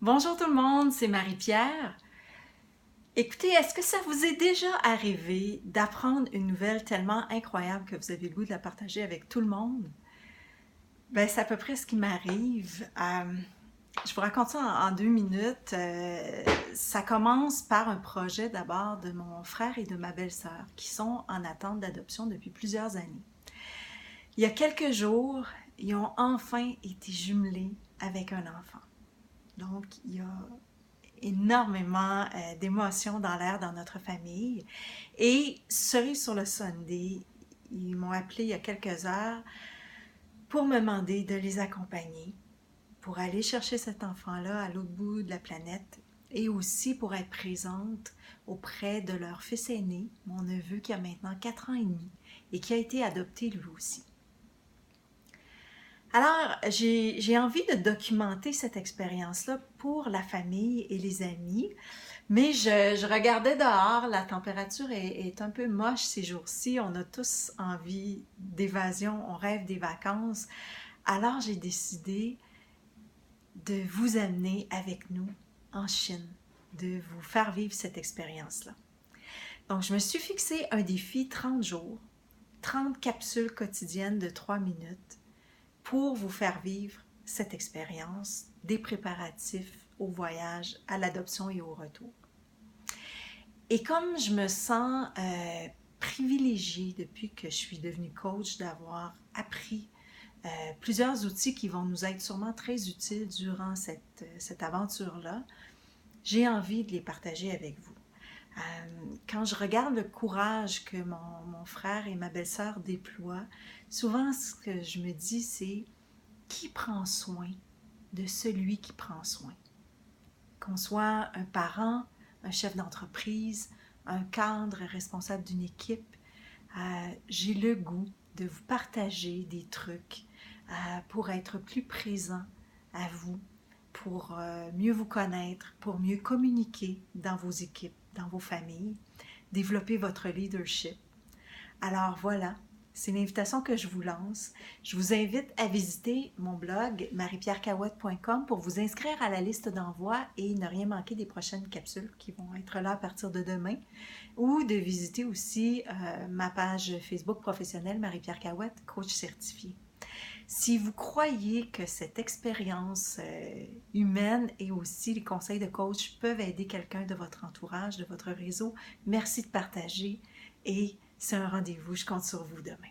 Bonjour tout le monde, c'est Marie-Pierre. Écoutez, est-ce que ça vous est déjà arrivé d'apprendre une nouvelle tellement incroyable que vous avez le goût de la partager avec tout le monde? Ben, c'est à peu près ce qui m'arrive. Je vous raconte ça en 2 minutes. Ça commence par un projet d'abord de mon frère et de ma belle-sœur qui sont en attente d'adoption depuis plusieurs années. Il y a quelques jours, ils ont enfin été jumelés avec un enfant. Donc, il y a énormément d'émotions dans l'air dans notre famille. Et cerise sur le Sunday, ils m'ont appelé il y a quelques heures pour me demander de les accompagner, pour aller chercher cet enfant-là à l'autre bout de la planète et aussi pour être présente auprès de leur fils aîné, mon neveu qui a maintenant 4 ans et demi et qui a été adopté lui aussi. Alors, j'ai envie de documenter cette expérience-là pour la famille et les amis, mais je regardais dehors, la température est un peu moche ces jours-ci, on a tous envie d'évasion, on rêve des vacances. Alors, j'ai décidé de vous amener avec nous en Chine, de vous faire vivre cette expérience-là. Donc, je me suis fixé un défi 30 jours, 30 capsules quotidiennes de 3 minutes pour vous faire vivre cette expérience des préparatifs au voyage, à l'adoption et au retour. Et comme je me sens privilégiée depuis que je suis devenue coach d'avoir appris plusieurs outils qui vont nous être sûrement très utiles durant cette aventure-là, j'ai envie de les partager avec vous. Quand je regarde le courage que mon frère et ma belle-sœur déploient, souvent ce que je me dis, c'est qui prend soin de celui qui prend soin. Qu'on soit un parent, un chef d'entreprise, un cadre responsable d'une équipe, j'ai le goût de vous partager des trucs pour être plus présent à vous, pour mieux vous connaître, pour mieux communiquer dans vos équipes, dans vos familles, développer votre leadership. Alors voilà, c'est l'invitation que je vous lance. Je vous invite à visiter mon blog mariepierrecahouette.com pour vous inscrire à la liste d'envoi et ne rien manquer des prochaines capsules qui vont être là à partir de demain, ou de visiter aussi ma page Facebook professionnelle Marie-Pierre Cahouette, coach certifié. Si vous croyez que cette expérience humaine et aussi les conseils de coach peuvent aider quelqu'un de votre entourage, de votre réseau, merci de partager et c'est un rendez-vous. Je compte sur vous demain.